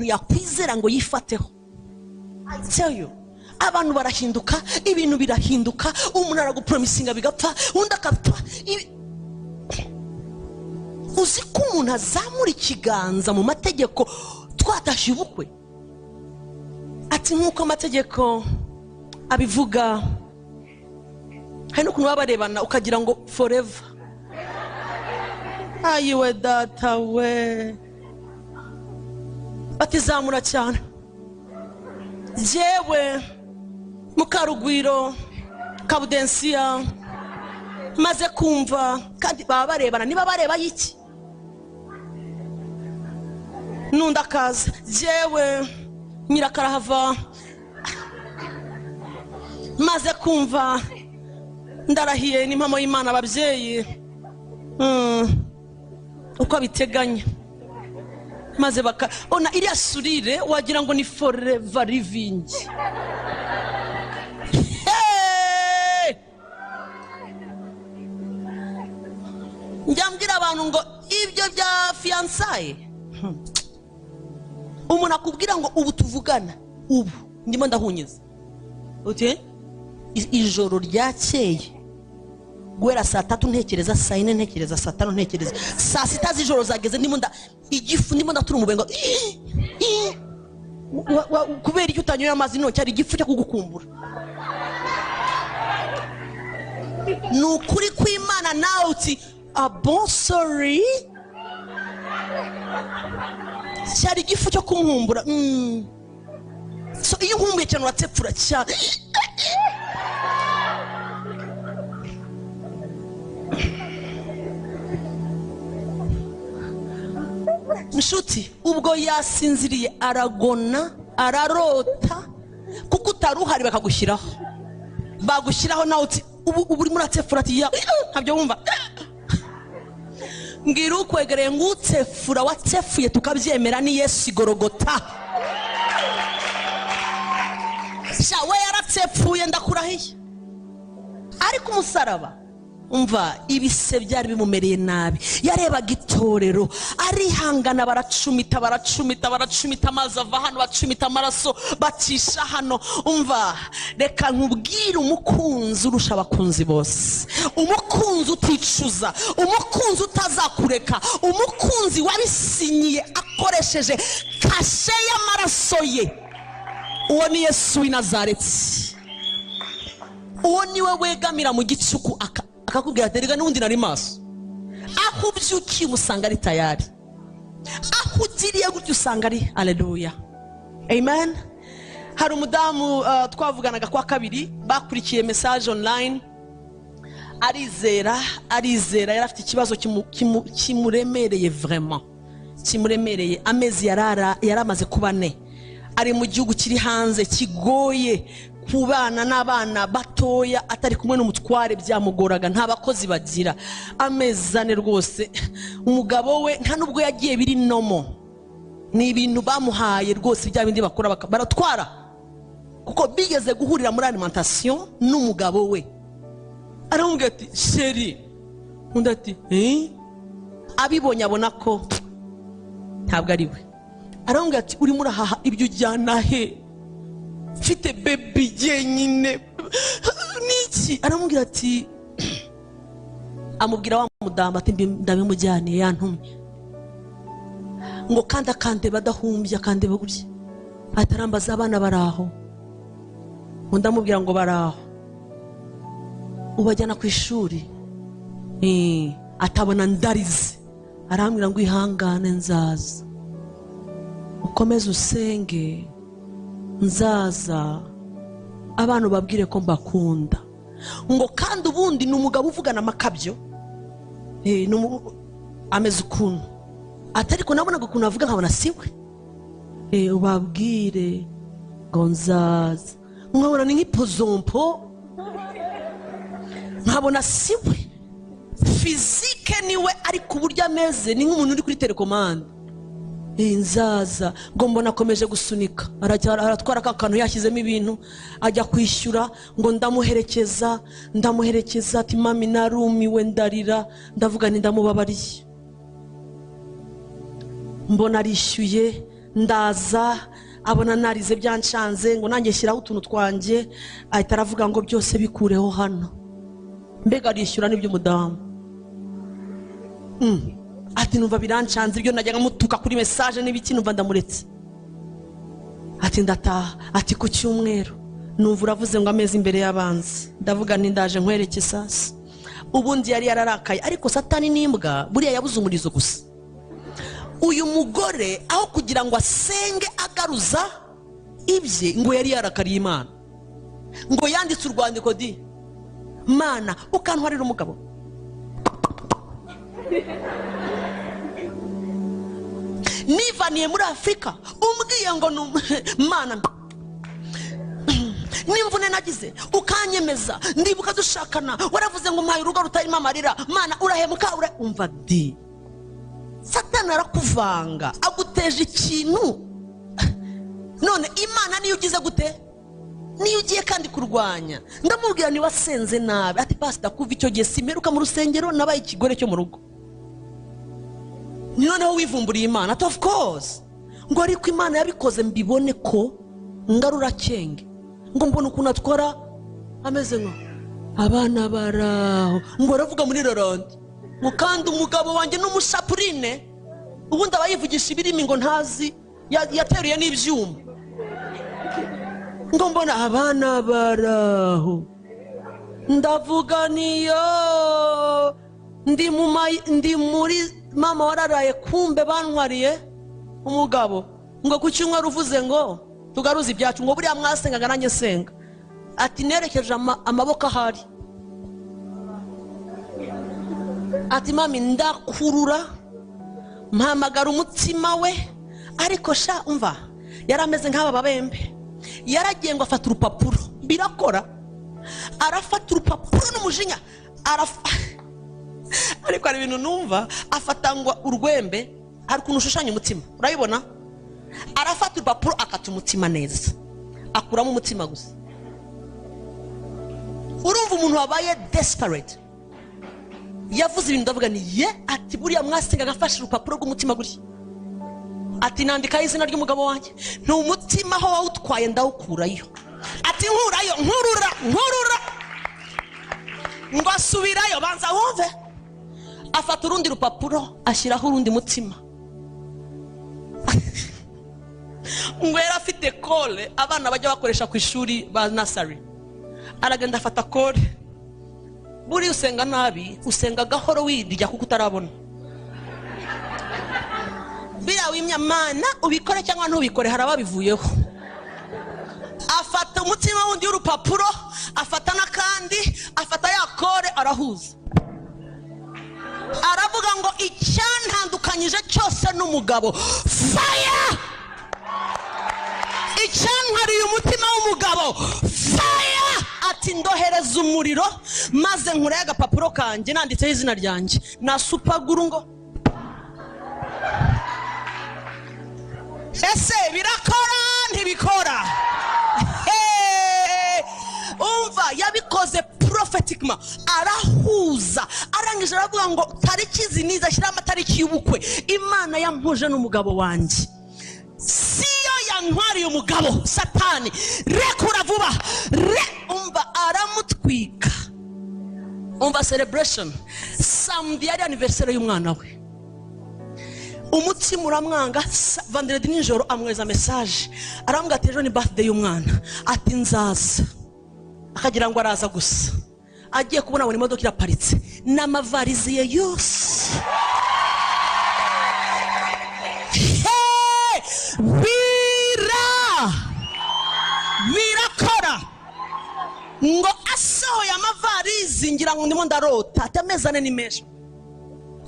yakwizera ngo yifateho. I tell you, abantu barahinduka, ibintu birahinduka, umuntu aragupromisinga bigapfa, undi akapfa. Uzi ko umuntu azamura ikiganza mu mategeko twatashe ubukwe, ati nk'uko amategeko abivuga, hari n'ukuntu baba barebana ukagira ngo forever. Ayiwe data we, batizamura cyane. Jewe Mukarugwiro Kabudensiya maze kumva, kandi baba barebana, niba bareba yiki nunda kaza. Jewe Nyirakarahava maze kumva, ndarahiye n'impamo y'Imana ababyeyi uko abiteganya, maze ona iriya surire wagira ngo ni forever living. Njyambwira abantu ngo ibyo bya fiançailles, umuntu akubwira ngo ubu tuvugana, ubu ndimo ndahunyiza, okay, ijoro ryakeye guhera saa 3 ntekereza, saa 4 ntekereza, saa 5 ntekereza, saa 6 z'ijoro zageze ndimo igifu, ndimo ndatura umubengo, kubera icyo utanyoye amazi no cyari igifu cyo kugukumbura. Nukuri kw'Imana nawe uti bon sorry, cyari igifu cyo kunkumbura. So iyo nkumbuye cyane uratepfura cyane. Nshuti, ubwo yasinziriye aragona, ararota, kuko utaruhari bakagushyiraho, bagushyiraho nawe uti ubu uri muratefura, ati ntabyo wumva. Mbwira ukwegereye ngo utsefura, watsefuye tukabyemera ni Yesu Igorogota. Sha we yaratsefuye ndakurahiye, ariko umusaraba umva ibise byari bimumereye nabi. Yarebaga itorero arihangana, baracumita amazi ava hano, bacumita amaraso bacisha hano. Umva, reka nkubwire umukunzi urusha abakunzi bose, umukunzi uticuza, umukunzi utazakureka, umukunzi wabisinyiye akoresheje kashe y'amaraso ye. Uwo ni Yesu w'i Nazareti. Uwo niwe wegamira mu gicuku akakubwira ati rega n'undi nari maso. Aho ubyukiye usanga ari tayari, aho ugiriye gutyo usanga ari. Haleluya, amen. Hari umudamu twavuganaga kwa kabiri, bakurikiye message online, arizera yari afite ikibazo kimuremereye, vraiment kimuremereye. Amezi yaramaze kuba 4, ari mu gihugu kiri hanze kigoye, kubana n'abana batoya, atari kumwe n'umutware byamugoraga, nta bakozi bagira. Amezi 4 rwose, umugabo we nta nubwo yagiye biri nomo, ni ibintu bamuhaye rwose, bya bindi bakora baratwara, kuko bigeze guhurira muri alimentation n'umugabo we. Aramubwira ati sheri, undi ati abibonye abona ko ntabwo ari we. Aramubwira ati uri murahaha ibyo ujyana he? Mfite baby jenyine niki? Aramubwira ati, amubwira wa mudamu ati ndabimujyaniye, yantumye ngo kande badahumbya, kandi bagubye atarambaza abana baraho. Undi amubwira ngo baraho, ubajyana ku ishuri. Atabona ndarize, arambwira ngo ihangane nzaza, ukomeze usenge, nzaza abantu babwire ko mbakunda. Ngo kandi ubundi ni umugabo uvugana amakabyo, ameze ukuntu atari ko nabonaga ukuntu avuga nkabona siwe. Ubabwire ngo nzaza, nkabona ni nk'ipozompo, nkabona siwe fizike niwe, ariko uburyo ameze ni nk'umuntu uri kuri telekomande. Nzaza, ngo mbona akomeje gusunika, aratwara akantu yashyizemo ibintu, ajya kwishyura, ngo ndamuherekeza, ati mami narumiwe, ndarira, ndavuga ni ndamubabariye. Mbona arishyuye, ndaza abona narize byanshanze ngo nanjye shyiraho utuntu twanjye, ahita aravuga ngo byose bikureho hano. Mbega arishyura n'ibyo mudamu. Ati numva biranshanze ibyo najyaga mutuka kuri message n'ibiki, numva ndamuretse. Ati ndataha. Ati ku cyumweru numva uravuze ngo ameze imbere y'abanzi. Ndavuga nti ndaje nkwereke sasa. Ubundi yari yararakaye, ariko satani n'imbwa buriya yabuze umurizo gusa. Uyu mugore aho kugira ngo asenge agaruza ibye, ngo yari yarakariye Imana, ngo yanditse urwandiko di Mana ukantwarira umugabo. Nivaniye muri Afrika umbwiye ngo Mana nimvune nagize ukanyemeza, ndibuka dushakana waravuze ngo mpaye urugo rutarimo amarira, Mana urahemuka umva di. Satani arakuvanga aguteje ikintu, none Imana niyo ugize gute, niyo ugiye kandi kurwanya. Ndamubwira ni wasenze nabi. Ati pastor kuva icyo gihe simeruka mu rusengero, nabaye ikigore cyo mu rugo. Noneho wivumburiye Imana. Ati of course, ngo ariko Imana yabikoze mbibone ko ngarura cyenge, ngo mbona ukuntu atwara ameze nko abana baraho, ngo aravuga muri Rolande ngo kandi umugabo wanjye n'umushapurine, ubundi abayivugisha ibirimi ngo ntazi, yateruye n'ibyuma, ngo mbona abana baraho. Ndavuga niyo ndi muri mama wararaye, kumbe bantwariye umugabo. Ngo ku cyumweru uvuze ngo tugaruze ibyacu, ngo buriya mwasengaga nanjye senga. Ati nerekeje amaboko ahari. Ati mami ndakurura mpamagara umutima we, ariko sha umva yarameze nk'aba babembe. Yaragiye ngo afata urupapuro, birakora, arafata urupapuro n'umujinya ariko ari ibintu numva, afata ngo urwembe, hari ukuntu ushushanya umutima, urabibona? Arafata urupapuro akata umutima neza, akuramo umutima gusa. Urumva umuntu wabaye desperate. Yavuze ibintu ndavuga ni ye. Ati buriya mwasengaga afashe urupapuro rw'umutima gutya. Ati nandikaho izina ry'umugabo wanjye, n'umutima aho wawutwaye ndawukurayo. Ati nkurura ngo asubirayo, banza wumve. Afata urundi rupapuro ashyiraho urundi mutima. Ngo yari afite kole abana bajya bakoresha ku ishuri ba nursery. Aragenda afata kole. Buri usenga nabi, usenga gahoro wirya kuko utarabona. Bila wimya Mana ubikore cyangwa ntubikore haraba bivuyeho. Afata umutima wundi y'urupapuro, afata nakandi, afata ya kore arahuza. Aravuga ngo icyantandukanyije cyose n'umugabo fire. Icyantwariye umutima w'umugabo fire. Ati ndohereza umuriro maze nkureye agapapuro kanjye nanditseho izina ryanjye na supaguru ngo ese birakora ntibikora. Umva yabikoze prophetically, arahuza, arangije aravuga ngo tariki ziniza shyira amatariki y'ubukwe Imana yampuje n'umugabo wanjye. Siyo yantwariye umugabo, Satani rekura vuba. Umva aramutwika. Umva celebration samedi yari anniversaire y'umwana we. Umutima uramwanga. Vendredi nijoro amweza message arambwira ati ejo ni birthday y'umwana, ati nzaza. Akagira ngo araza gusa, agiye kubona buri modoka iraparitse n'amavarizi ye yose. Birakora ngo asohoye amavarizi, ngira ngo ndimo ndarota. Ati amezane ni menshi.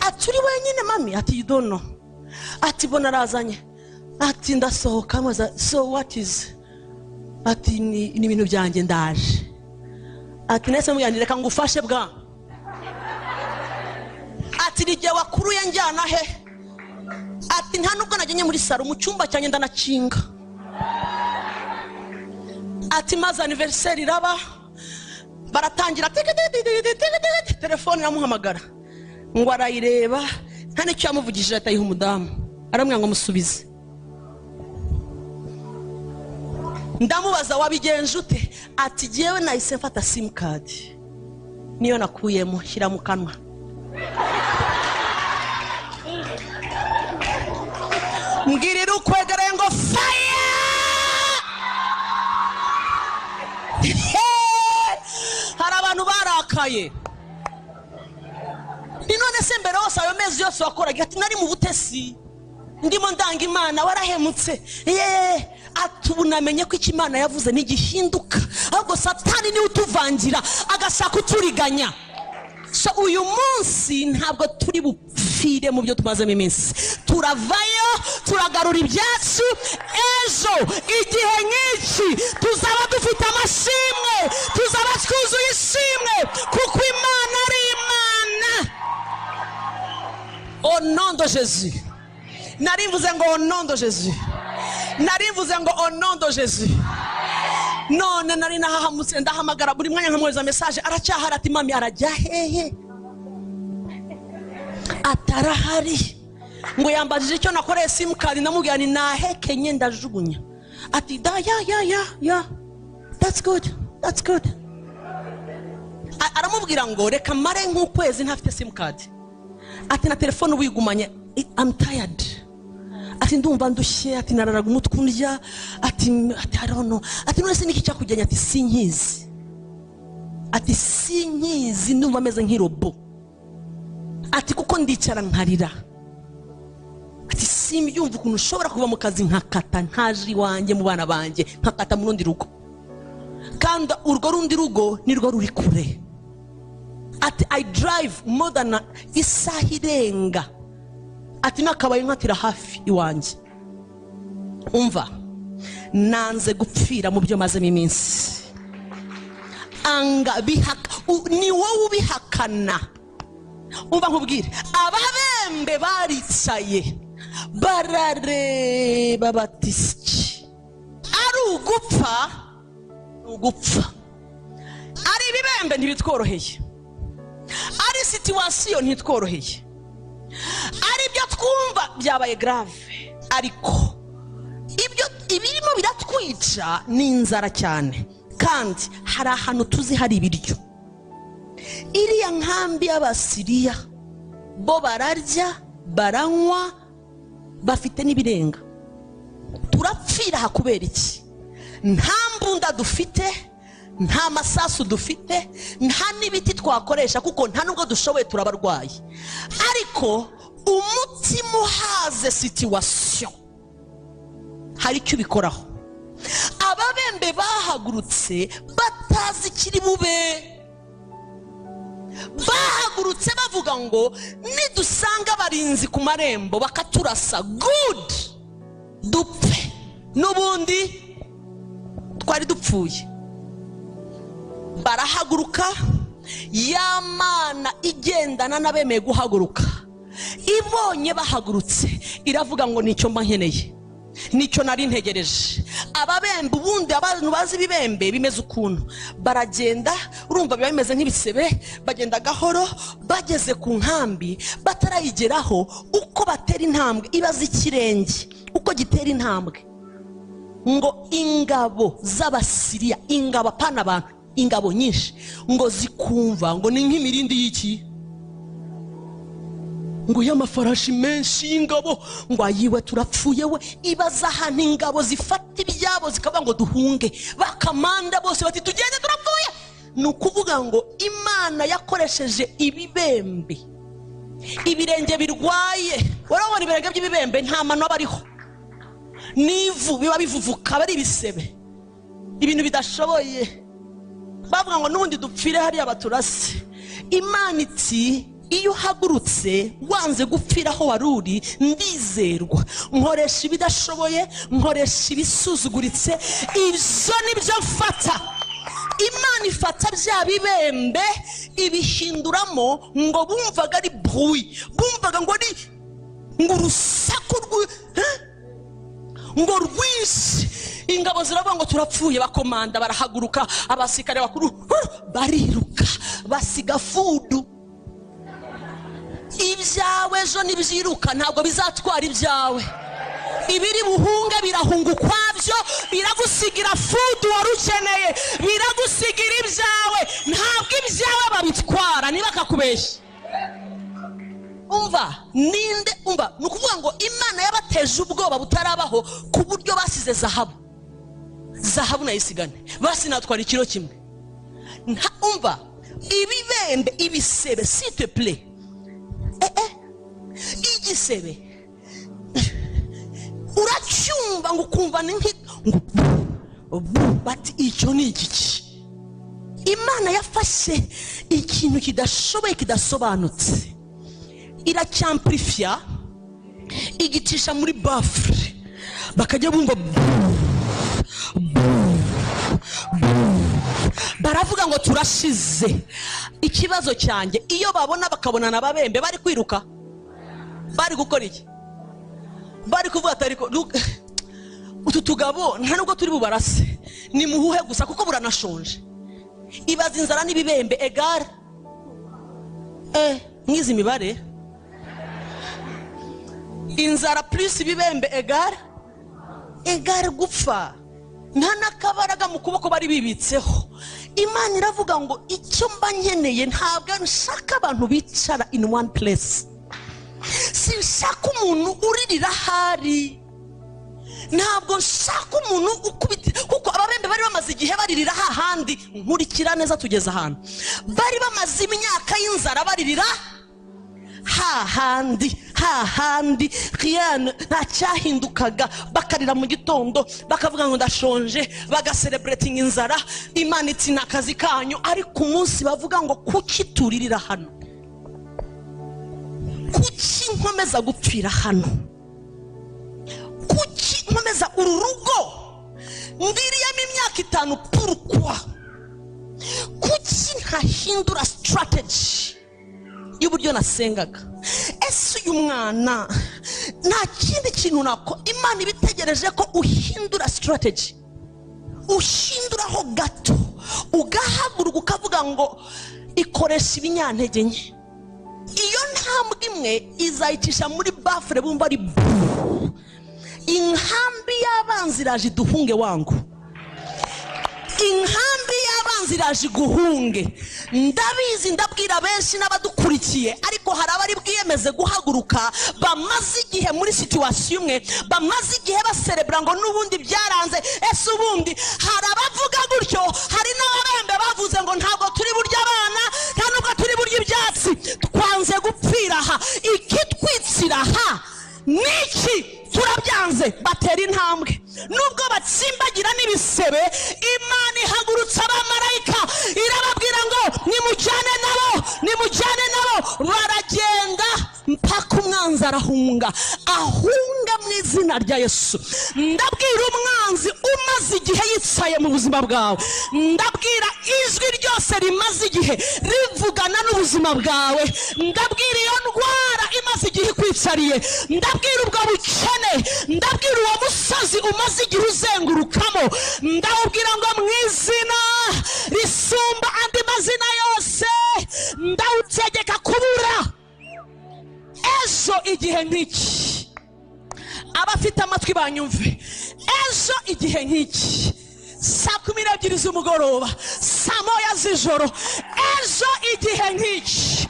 Ati uri wenyine mami? Ati you don't know. Ati bona arazanye. Ati ndasohoka maza. So what is? Ati ni ibintu byanjye ndaje. Ati nese muyanireka ngufashe bwa. Ati nijye wakuruye njyana he. Ati nta nubwo nagenye muri saro, mu cyumba cyanye ndanacinga. Ati maze anniversaire iraba, baratangira telefone iramuhamagara ngo arayireba, nta n'icyo yamuvugishije atayiha umudamu. Aramwanga ngo musubize. ndamubaza wabigenje ute? Ati jewe nahise mfata simukadi niyo nakuyemo shyira mu kanwa. Mbwirira ukwegereye ngo fire. Hari abantu barakaye. Ni none se mbere hose ayo mezi yose wakoraga ati nari mu butesi ndimo ndanga Imana warahemutse. Atubunamenye ko Imana yavuze n'igihinduka, ahubwo Satani ni utuvangira agashaka uturiganya. So uyu munsi ntabwo turi bupfire mu byo tumazemo iminsi, turavayo turagarura ibyacu. Ejo igihe nk'iki tuzaba dufite amashimwe, tuzaba twuzuye ishimwe kuko Imana ari Imana. Au nom de Jésus. Narivuze ngo au nom de Jésus. Narivuze ngo au nom de Jésus. None nari nahahamutse ndahamagara buri mwanya nkamwohereza message, aracyahari ati mami arajya hehe? Atarahari. Ngo yambajije icyo nakoreye simukadi, namubwira ni nahekenye ndajugunya. Ati da ya that's good. Aramubwira ngo reka mare nk'ukwezi ntafite simukadi. Ati na telefone wigumanye, I'm tired. Ati ndumva ndushye, ati nararaga umutwe undya, ati I don't know. Ati none se niki cyakujyanye? Ati sinkizi. Ati sinkizi, ndumva meze nk'irobo. Ati kuko ndicara nkarira. Ati simbyumva ukuntu ushobora kuva mu kazi nkakata ntaje iwanjye mu bana banjye, nkakata mu rundi rugo, kandi urwo rundi rugo nirwo ruri kure. Ati I drive more than isaha irenga. Ati nakabaye nkatira hafi iwanjye. Umva, nanze gupfira mu byo mazemo iminsi. Anga ni wowe ubihakana. Umva nkubwire, ababembe baricaye barareba batisiki. Ari ugupfa. Ari ibibembe ntibitworoheye. Ari situation ntitworoheye. Ari byo twumva byabaye grave, ariko ibirimo biratwica ni inzara cyane, kandi hari ahantu tuzi hari ibiryo. Iriya nkambi y'Abasiriya bo bararya baranywa bafite n'ibirenga. Turapfira hakubera iki? Nta mbunda dufite, nta masasu dufite, nta n'ibiti twakoresha kuko nta nubwo dushoboye, turabarwaye. Ariko umutima uhaze situation hari icyo bikoraho. Ababembe bahagurutse batazi kiri bube. Bahagurutse bavuga ngo nidusanga abarinzi ku marembo bakaturasa good dupfe, n'ubundi twari dupfuye. Barahaguruka, ya Mana igendana n'abemeye guhaguruka ibonye bahagurutse iravuga ngo nicyo mba nkeneye, nicyo nari ntegereje. Ababembe ubundi abantu bazi ibibembe bimeze ukuntu, baragenda urumva biba bimeze nk'ibisebe, bagenda gahoro, bageze ku nkambi batarayigeraho, uko batera intambwe ibaza ikirenge uko gitera intambwe, ngo ingabo z'Abasiriya, ingabo apana abantu, ingabo nyinshi, ngo zikumva ngo ni nk'imirindi y'iki, ngo y'amafarashi menshi y'ingabo, ngo ayiwe turapfuye we. Ibaza ahantu ingabo zifata ibyabo zikavuga ngo duhunge, bakamanda bose bati tugende turapfuye. Ni ukuvuga ngo Imana yakoresheje ibibembe, ibirenge birwaye. Warabona ibirenge by'ibibembe nta mano bariho, n'ivu biba bivuvuka, bari ibisebe, ibintu bidashoboye. Bavuga ngo n'ubundi dupfire hariya baturase. Imana iti iyo uhagurutse wanze gupfira aho waruri, ndizerwa nkoresha ibidashoboye, nkoresha ibisuzuguritse, ibyo nibyo mfata. Imana ifata bya bibembe ibihinduramo ngo bumvaga ari bruit, bumvaga ngo ni urusaku ngo rwinshi. Ingabo ziravuga ngo turapfuye, bakomanda barahaguruka, abasikare bakuru bariruka basiga fudu. Ibyawe ejo nibyiruka ntabwo bizatwara ibyawe. ibiri buhunge birahunga ukwabyo, biragusigira food warukeneye, biragusigira ibyawe, ntabwo ibyawe babitwara niba kakubeshya. Umva ninde umva nukuvuga ngo Imana yabateje ubwoba butarabaho ku buryo basize zahabu nayisigane basi natwara ikiro kimwe. Umva ibibembe ibisebe s'il te plaît, igisebe uracyumva ngo kumva ni bati icyo ni igiki. Imana yafashe ikintu kidashoboye kidasobanutse iracyamplifia igicisha muri bafure bakajya bumva baravuga ngo turashize. Ikibazo cyanjye iyo babona bakabona nababembe bari kwiruka, bari gukora iki? Bari kuvuga atari ko utu tugabo nta nubwo turi bubarase, ni muhuhe gusa kuko buranashonje. Ibaza inzara n'ibibembe egare mwizi mibare, inzara plus ibibembe egare gupfa. Nta nakabaraga mu kuboko bari bibitseho. Imana iravuga ngo icyo mba nkeneye ntabwo nshaka abantu bicara in one place, sinshaka umuntu uririra hari, ntabwo nshaka umuntu ukubita, kuko ababembe bari bamaze igihe baririra hahandi. Nkurikira neza tugeze ahantu bari bamaze imyaka y'inzara baririra hahandi rien ntacyahindukaga, bakarira mu gitondo bakavuga ngo ndashonje, bagaselebrating inzara. Imana iti nakazi kanyu, ariko umunsi bavuga ngo kuki turirira hano, kuki nkomeza gupfira hano, kuki nkomeza uru rugo ndiriyemo imyaka 5 pourquoi, kuki ntahindura strategy y'uburyo nasengaga. Ese uyu mwana nta kindi kintu nako Imana ibitegereje ko uhindura strategy, uhinduraho gato, ugahaguruka ukavuga ngo ikoresha ibinyantege nke. Iyo ntambwe imwe izayicisha muri bafure bumva ari inkambi y'abanzi iraje duhunge wangu, inkambi y'abanzi iraje guhunge. Ndabizi ndabwira benshi n'abadukurikiye, ariko hari abari bwiyemeze guhaguruka bamaze igihe muri situation imwe, bamaze igihe baserebra ngo n'ubundi byaranze. Ese ubundi hari abavuga gutyo, hari n'ababembe bavuze ngo ntabwo turi burya abana, nta nubwo turi burya ibyatsi, twanze gupfira aha, ikitwitsira aha niki turabyanze. Batera intambwe nubwo batsimbagira n'ibisebe, Imana ihagurutsa abamarayika irababwira ngo nimujyane nabo, baragenda mpaka umwanzi arahunga mu izina rya Yesu. Ndabwira umwanzi umaze igihe yicaye mu buzima bwawe, ndabwira ijwi ryose rimaze igihe rivugana n'ubuzima bwawe, ndabwira iyo ndwara imaze igihe kwicariye, ndabwira ubwo bukene, ndabwira uwo musozi umaze igihe uzengurukamo, ndawubwira ngo mu izina risumba andi mazina yose ndawutegeka kubura. Ejo igihe nk'iki, abafite amatwi banyumve, ejo igihe nk'iki, saa 12 z'umugoroba, saa 1 z'ijoro, ejo igihe nk'iki,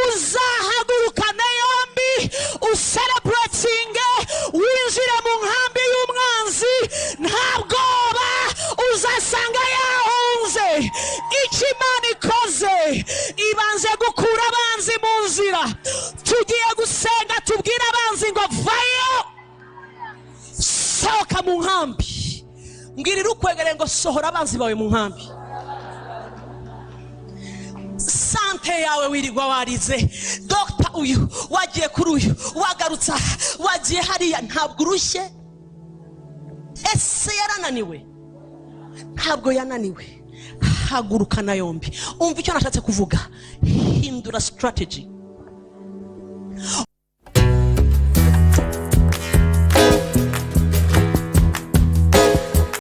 uzahagurukana yombi uselebratinge, winjire mu nkambi y'umwanzi, nta bwoba uzasanga yahunze. Icyo Imana ikoze ibanze gukura abanzi mu nzira. Tugiye gusenga tubwire abanzi ngo vayo, sohoka mu nkambi. Mbwirira ukwegereye ngo sohora abanzi bawe mu nkambi. Sante yawe wirirwa warize, dokta uyu wagiye kuri uyu, wagarutsa wagiye hariya, ntabwo urushye. Ese yarananiwe? Ntabwo yananiwe. Hagurukana yombi. Umva icyo nashatse kuvuga, hindura strategy.